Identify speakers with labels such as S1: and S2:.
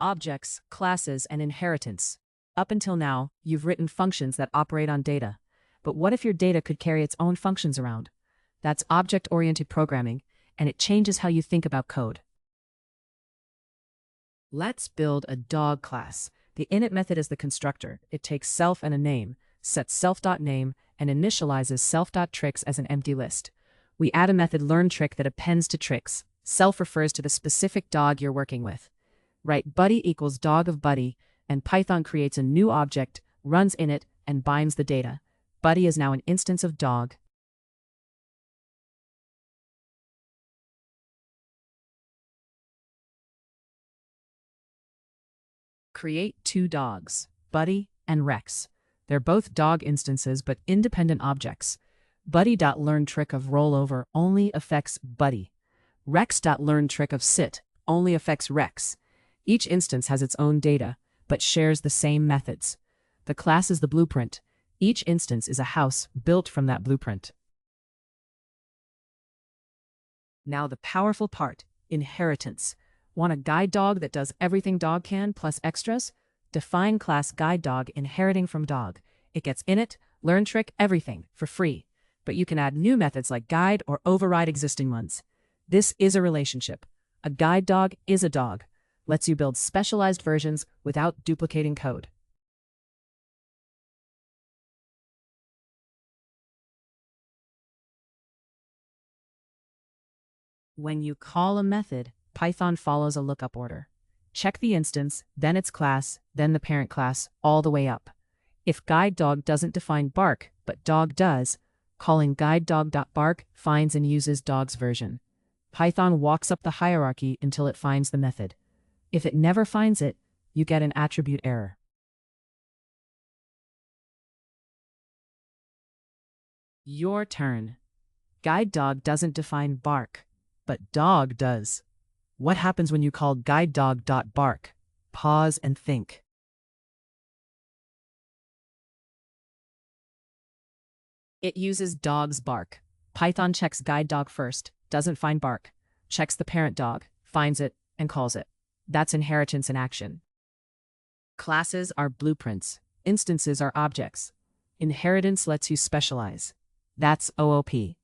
S1: Objects, classes, and inheritance. Up until now, you've written functions that operate on data. But what if your data could carry its own functions around? That's object-oriented programming, and it changes how you think about code. Let's build a dog class. The init method is the constructor. It takes self and a name, sets self.name, and initializes self.tricks as an empty list. We add a method learnTrick that appends to tricks. Self refers to the specific dog you're working with. Write buddy equals dog of buddy, and Python creates a new object, runs init, and binds the data. Buddy is now an instance of dog. Create two dogs, Buddy and Rex. They're both dog instances but independent objects. Buddy.learnTrick of rollover only affects Buddy. Rex.learnTrick of sit only affects Rex. Each instance has its own data, but shares the same methods. The class is the blueprint. Each instance is a house built from that blueprint. Now the powerful part, inheritance. Want a guide dog that does everything dog can plus extras? Define class guide dog inheriting from dog. It gets init, learnTrick, everything for free. But you can add new methods like guide or override existing ones. This is a relationship. A guide dog is a dog. Lets you build specialized versions without duplicating code. When you call a method, Python follows a lookup order. Check the instance, then its class, then the parent class, all the way up. If guideDog doesn't define bark, but dog does, calling guideDog.bark finds and uses dog's version. Python walks up the hierarchy until it finds the method. If it never finds it, you get an attribute error. Your turn. GuideDog doesn't define bark, but dog does. What happens when you call guideDog.bark? Pause and think. It uses dog's bark. Python checks guideDog first, doesn't find bark, checks the parent dog, finds it, and calls it. That's inheritance in action. Classes are blueprints. Instances are objects. Inheritance lets you specialize. That's OOP.